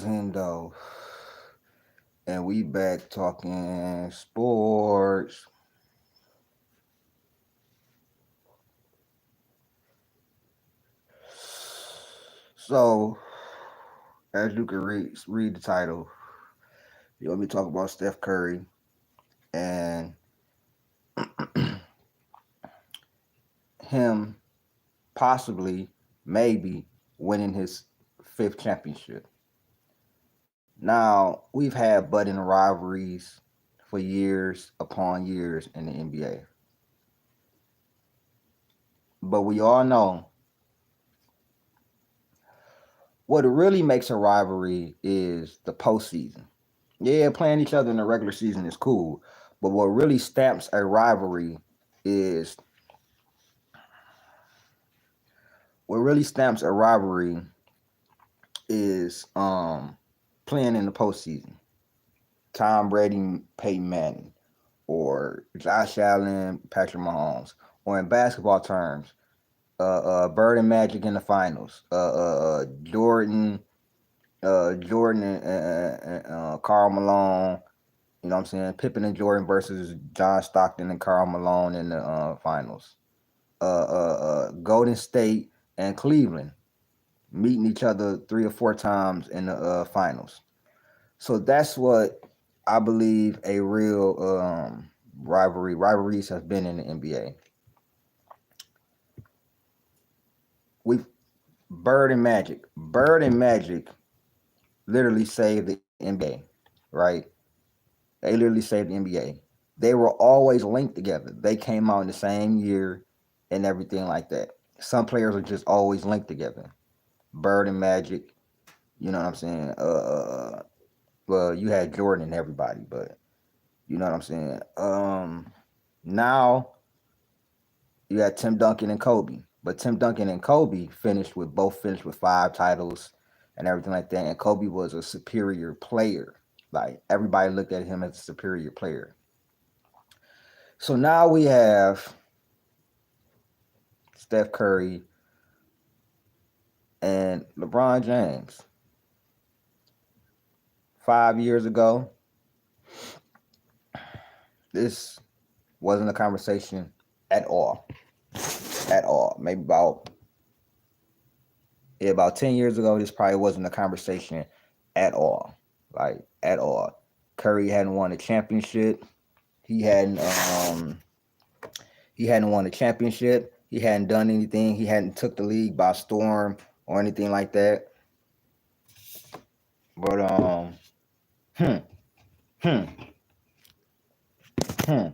Hendo, and we back talking sports. So, as you can read the title, you want me to talk about Steph Curry and him possibly, maybe winning his fifth championship. Now, we've had budding rivalries for years upon years in the NBA, but we all know what really makes a rivalry is the postseason. Yeah, playing each other in the regular season is cool, but is what really stamps a rivalry is playing in the postseason. Tom Brady, Peyton Manning, or Josh Allen, Patrick Mahomes, or in basketball terms, Bird and Magic in the finals, Jordan and Karl Malone. You know what I'm saying? Pippen and Jordan versus John Stockton and Karl Malone in the finals. Golden State and Cleveland meeting each other 3 or 4 times in the finals. So that's what I believe a real rivalries have been in the NBA. We Bird and Magic literally saved the NBA, right? They literally saved the NBA. They were always linked together. They came out in the same year and everything like that. Some players are just always linked together. Bird and Magic, you know what I'm saying? Well, you had Jordan and everybody, but you know what I'm saying? Now you had Tim Duncan and Kobe. But Tim Duncan and Kobe finished with 5 titles and everything like that. And Kobe was a superior player. Like everybody looked at him as a superior player. So now we have Steph Curry and LeBron James. 5 years ago, this wasn't a conversation at all. At all. Maybe about 10 years ago, this probably wasn't a conversation at all. Like at all. Curry hadn't won a championship. He hadn't he hadn't won a championship. He hadn't done anything. He hadn't took the league by storm or anything like that. But hmm, hmm, hmm.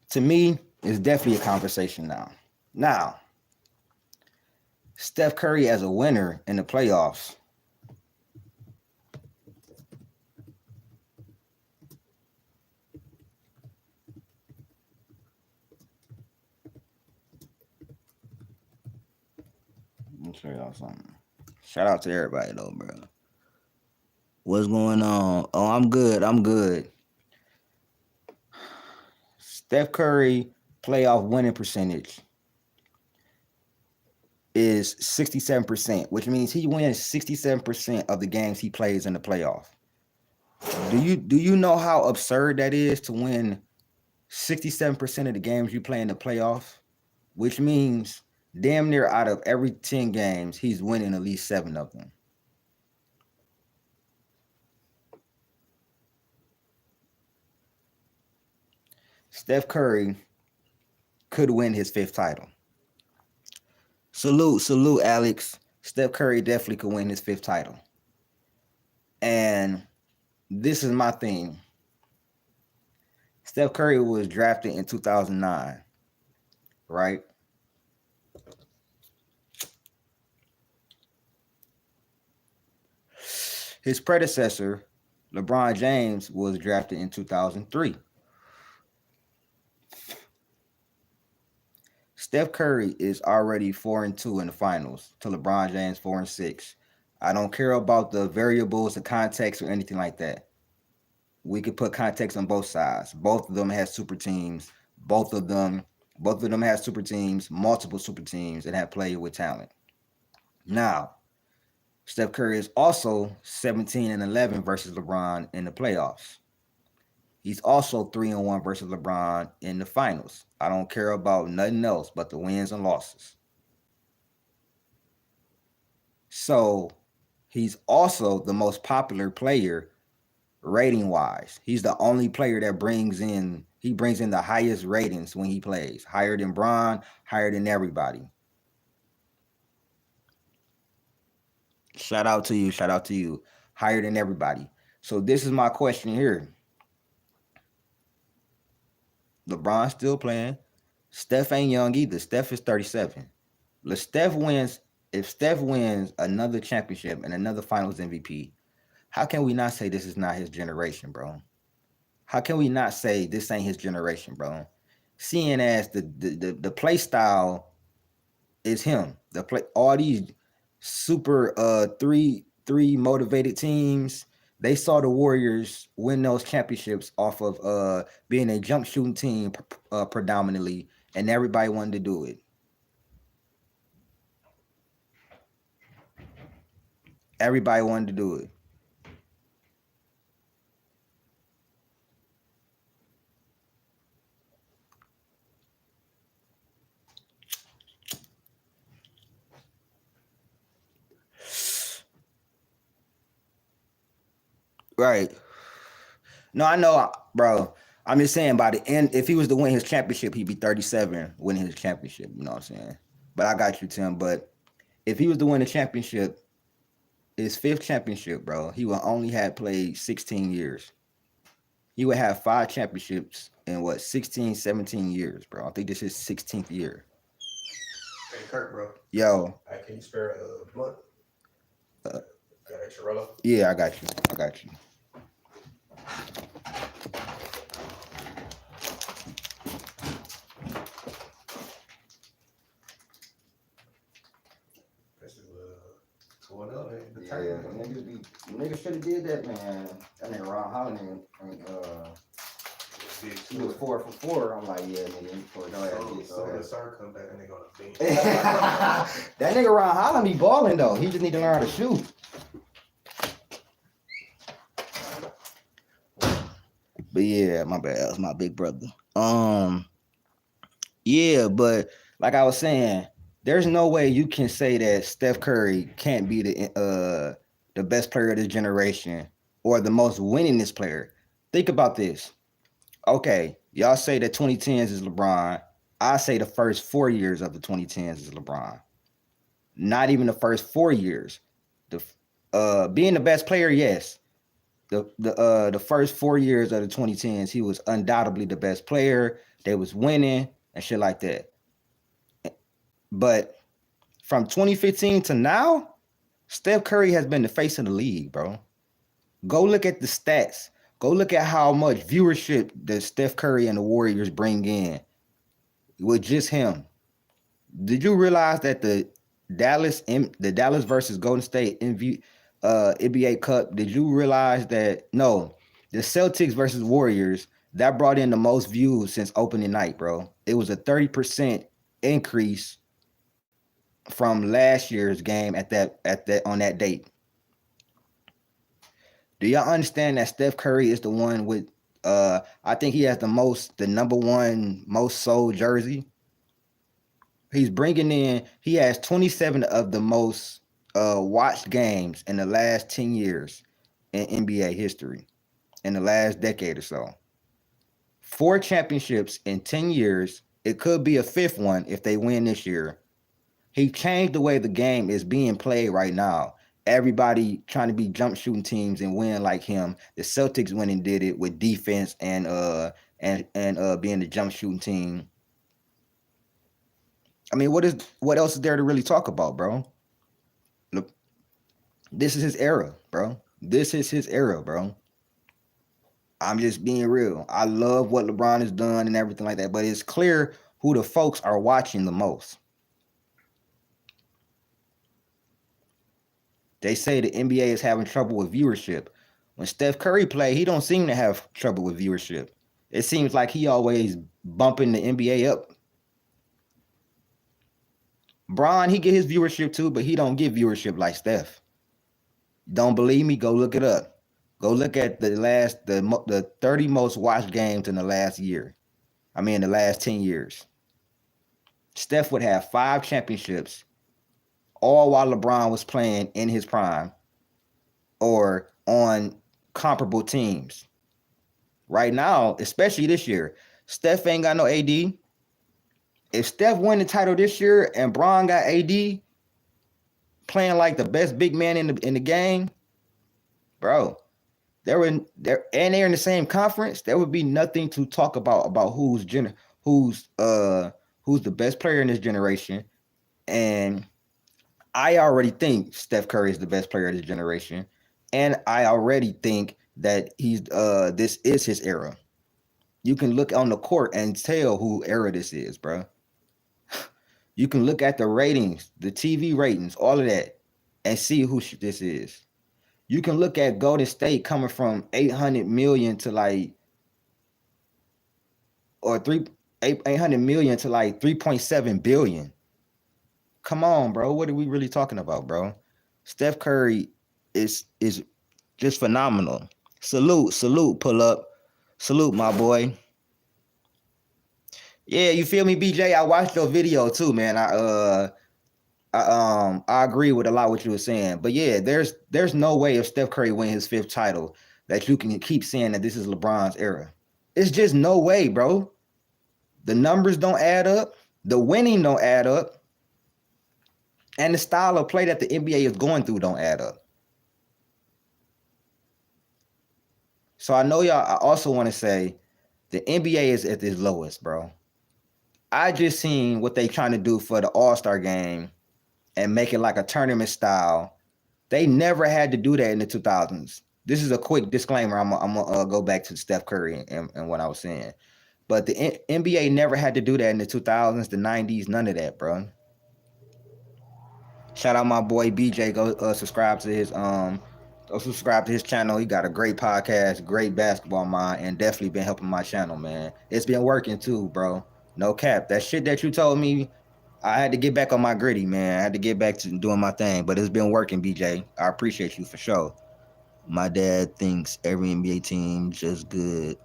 To me, it's definitely a conversation now. Now, Steph Curry as a winner in the playoffs. Let me show y'all something. Shout out to everybody though, bro. What's going on? Oh, I'm good. I'm good. Steph Curry playoff winning percentage is 67%, which means he wins 67% of the games he plays in the playoff. Do you know how absurd that is to win 67% of the games you play in the playoffs? Which means damn near out of every 10 games, he's winning at least 7 of them. Steph Curry could win his 5th title. Salute, Alex. Steph Curry definitely could win his 5th title. And this is my thing. Steph Curry was drafted in 2009, right? His predecessor, LeBron James, was drafted in 2003. Steph Curry is already 4-2 in the finals to LeBron James 4-6. I don't care about the variables, the context, or anything like that. We could put context on both sides. Both of them have super teams. Both of them have super teams, multiple super teams, and have played with talent. Now, Steph Curry is also 17-11 versus LeBron in the playoffs. He's also 3-1 versus LeBron in the finals. I don't care about nothing else but the wins and losses. So he's also the most popular player rating wise. He's the only player that brings in the highest ratings when he plays. Higher than Bron, higher than everybody. Shout out to you. Shout out to you. Higher than everybody. So this is my question here. LeBron's still playing. Steph ain't young either. Steph is 37. If Steph wins another championship and another finals MVP, how can we not say this is not his generation, bro? How can we not say this ain't his generation, bro? Seeing as the play style is him. The play all these super three motivated teams. They saw the Warriors win those championships off of being a jump shooting team predominantly, and everybody wanted to do it. Everybody wanted to do it. Right. No, I know, bro. I'm just saying by the end, if he was to win his championship, he'd be 37 winning his championship. You know what I'm saying? But I got you, Tim. But if he was to win the championship, his fifth championship, bro, he would only have played 16 years. He would have 5 championships in 16, 17 years, bro. I think this is his 16th year. Hey, Kurt, bro. Yo. Can you spare a blunt? Got extra Rolo? Yeah, I got you. This is going up, man. Niggas should have did that, man. That nigga Ron Holland, he was 4 for 4. I'm like, yeah, nigga. So the sir come back and they gonna bench. That nigga Ron Holland be balling though. He just need to learn how to shoot. But yeah, my bad. That was my big brother. Yeah, but like I was saying, there's no way you can say that Steph Curry can't be the best player of this generation or the most winningest player. Think about this. Okay, y'all say that 2010s is LeBron. I say the first 4 years of the 2010s is LeBron. Not even the first 4 years. Being the best player, yes. The first 4 years of the 2010s, he was undoubtedly the best player. They was winning and shit like that. But from 2015 to now, Steph Curry has been the face of the league, bro. Go look at the stats. Go look at how much viewership that Steph Curry and the Warriors bring in with just him. Did you realize that the Dallas versus Golden State NBA Cup, did you realize that, no, the Celtics versus Warriors, that brought in the most views since opening night, bro. It was a 30% increase from last year's game on that date. Do y'all understand that Steph Curry is the one with I think he has the number one most sold jersey? He has 27 of the most watched games in the last 10 years in NBA history, in the last decade or so. 4 championships in 10 years. It could be a 5th one if they win this year. He changed the way the game is being played right now. Everybody trying to be jump shooting teams and win like him. The Celtics went and did it with defense and being the jump shooting team. I mean, what else is there to really talk about, bro? Look, this is his era, bro. This is his era, bro. I'm just being real. I love what LeBron has done and everything like that, but it's clear who the folks are watching the most. They say the NBA is having trouble with viewership. When Steph Curry play, he don't seem to have trouble with viewership. It seems like he always bumping the NBA up. Bron, he get his viewership too, but he don't get viewership like Steph. Don't believe me? Go look it up. Go look at the 30 most watched games in the last year. I mean, the last 10 years. Steph would have 5 championships, all while LeBron was playing in his prime or on comparable teams. Right now, especially this year, Steph ain't got no AD. If Steph won the title this year and Bron got AD playing like the best big man in the game, bro, they're in the same conference. There would be nothing to talk about who's who's the best player in this generation. And I already think Steph Curry is the best player of this generation, and I already think that he's this is his era. You can look on the court and tell who era this is, bro. You can look at the ratings, the TV ratings, all of that, and see who this is. You can look at Golden State coming from 800 million to like or 800 million to like 3.7 billion. Come on, bro. What are we really talking about, bro? Steph Curry is just phenomenal. Salute, pull up. Salute, my boy. Yeah, you feel me, BJ? I watched your video too, man. I agree with a lot of what you were saying. But yeah, there's no way if Steph Curry win his 5th title that you can keep saying that this is LeBron's era. It's just no way, bro. The numbers don't add up. The winning don't add up. And the style of play that the NBA is going through don't add up. So I know y'all, I also want to say the NBA is at its lowest, bro. I just seen what they trying to do for the All-Star game and make it like a tournament style. They never had to do that in the 2000s. This is a quick disclaimer. I'm gonna go back to Steph Curry and what I was saying. But the NBA never had to do that in the 2000s, the 90s, none of that, bro. Shout out my boy BJ. Go subscribe to his channel. He got a great podcast, great basketball mind, and definitely been helping my channel, man. It's been working too, bro. No cap. That shit that you told me, I had to get back on my gritty, man. I had to get back to doing my thing, but it's been working, BJ. I appreciate you for sure. My dad thinks every NBA team just good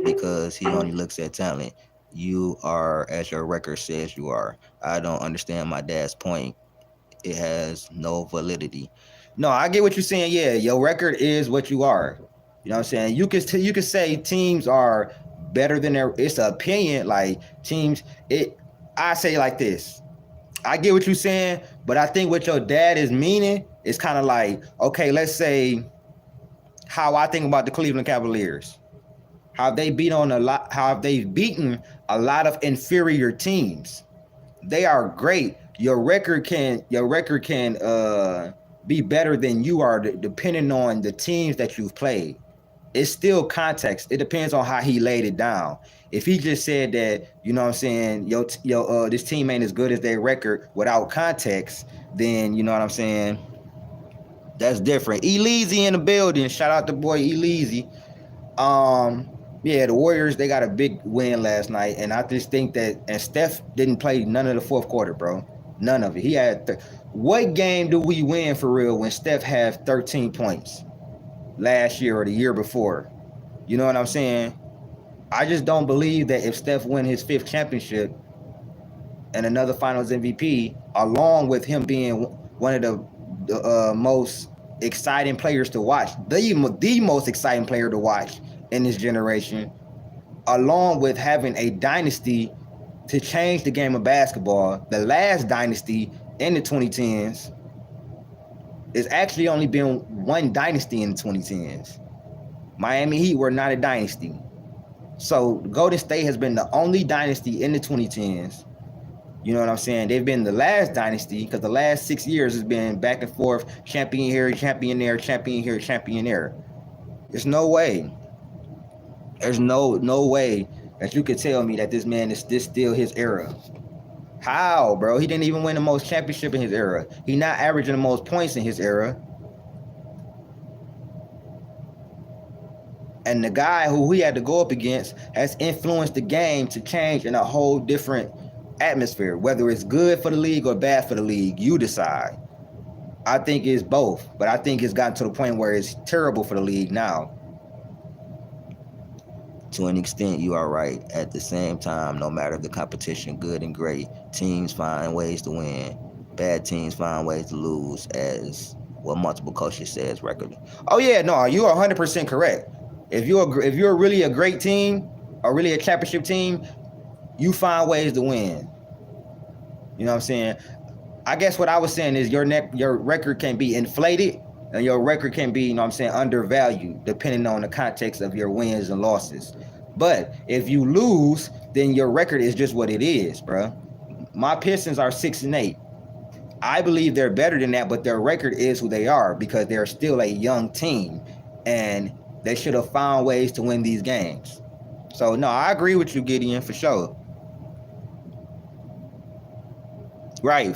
because he only looks at talent. You are as your record says you are. I don't understand my dad's point. It has no validity. No, I get what you're saying. Yeah, your record is what you are. You know what I'm saying? You can say teams are better than their. It's an opinion. Like teams, I say like this. I get what you're saying, but I think what your dad is meaning is kind of like, okay, let's say how I think about the Cleveland Cavaliers. How they have they beaten a lot of inferior teams. They are great. Your record can be better than you are depending on the teams that you've played. It's still context. It depends on how he laid it down. If he just said that, you know what I'm saying, this team ain't as good as their record without context, then you know what I'm saying, that's different. Eleazy in the building. Shout out to boy Eleazy. Yeah, the Warriors, they got a big win last night, and I just think that, and Steph didn't play none of the 4th quarter, bro. None of it. He had what game do we win for real when Steph had 13 points last year or the year before? You know what I'm saying? I just don't believe that if Steph win his 5th championship and another Finals MVP, along with him being one of the most exciting players to watch, the most exciting player to watch in this generation, along with having a dynasty to change the game of basketball, the last dynasty in the 2010s, there's actually only been one dynasty in the 2010s. Miami Heat were not a dynasty. So Golden State has been the only dynasty in the 2010s. You know what I'm saying? They've been the last dynasty because the last 6 years has been back and forth, champion here, champion there, champion here, champion there. There's no way. There's no way that you could tell me that this man is this still his era. How, bro? He didn't even win the most championship in his era. He not averaging the most points in his era. And the guy who he had to go up against has influenced the game to change in a whole different atmosphere. Whether it's good for the league or bad for the league, you decide. I think it's both, but I think it's gotten to the point where it's terrible for the league now. To an extent, you are right. At the same time, no matter the competition, good and great, teams find ways to win. Bad teams find ways to lose, as what multiple coaches says regularly. Oh yeah, no, you are 100% correct. If you're really a great team, or really a championship team, you find ways to win. You know what I'm saying? I guess what I was saying is your record can be inflated and your record can be, you know what I'm saying, undervalued depending on the context of your wins and losses. But if you lose, then your record is just what it is, bro. My Pistons are 6-8. I believe they're better than that, but their record is who they are because they're still a young team and they should have found ways to win these games. So no, I agree with you, Gideon, for sure. Right.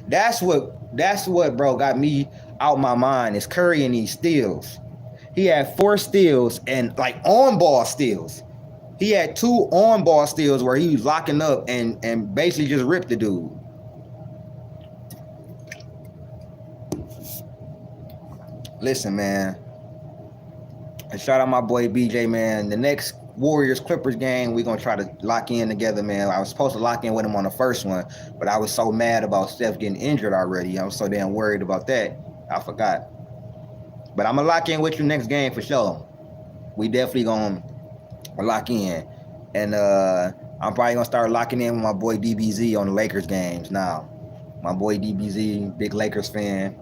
That's what bro got me out my mind is Curry and these steals. He had 4 steals and like on ball steals. He had 2 on ball steals where he was locking up and basically just ripped the dude. Listen, man. And shout out my boy BJ, man. The next Warriors Clippers game, we're gonna try to lock in together, man. I was supposed to lock in with him on the first one, but I was so mad about Steph getting injured already. I was so damn worried about that. I forgot. But I'm gonna lock in with you next game for sure. We definitely gonna lock in. And I'm probably gonna start locking in with my boy DBZ on the Lakers games now. My boy DBZ, big Lakers fan.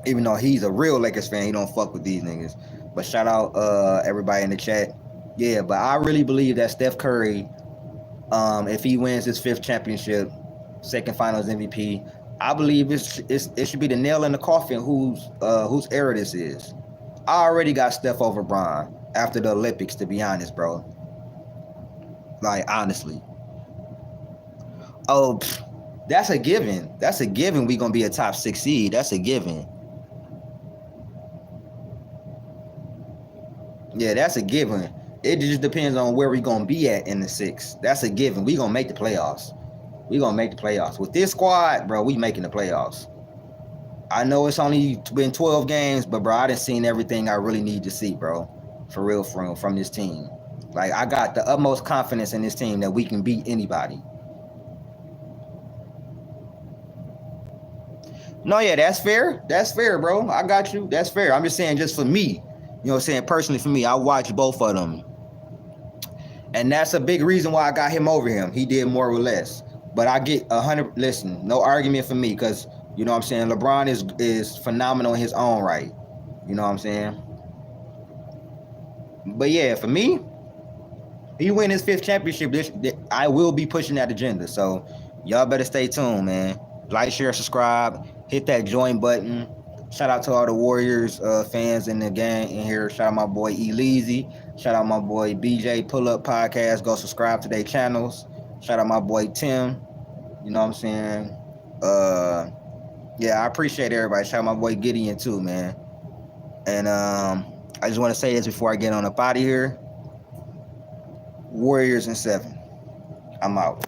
Even though he's a real Lakers fan, he don't fuck with these niggas. But shout out everybody in the chat. Yeah, but I really believe that Steph Curry, if he wins his 5th championship, second Finals MVP, I believe it should be the nail in the coffin whose era this is. I already got Steph over Bron after the Olympics, to be honest, bro. Like honestly. Oh, that's a given. That's a given. We gonna be a top 6 seed. That's a given. Yeah, that's a given. It just depends on where we gonna be at in the 6. That's a given. We gonna make the playoffs. We gonna make the playoffs with this squad, bro. We making the playoffs. I know it's only been 12 games, but bro, I done seen everything I really need to see, bro. For real, from this team. Like I got the utmost confidence in this team that we can beat anybody. No, yeah, that's fair. That's fair, bro. I got you. That's fair. I'm just saying, just for me, you know what I'm saying, personally for me, I watch both of them. And that's a big reason why I got him over him. He did more or less. But I get 100. Listen, no argument for me because you know what I'm saying. LeBron is phenomenal in his own right. You know what I'm saying. But yeah, for me, he win his 5th championship. I will be pushing that agenda. So y'all better stay tuned, man. Like, share, subscribe, hit that join button. Shout out to all the Warriors fans in the gang in here. Shout out my boy Eleazy. Shout out my boy BJ Pull Up Podcast. Go subscribe to their channels. Shout out my boy Tim. You know what I'm saying? Yeah, I appreciate everybody. Shout out my boy Gideon too, man. And I just want to say this before I get on up out of here. Warriors in 7. I'm out.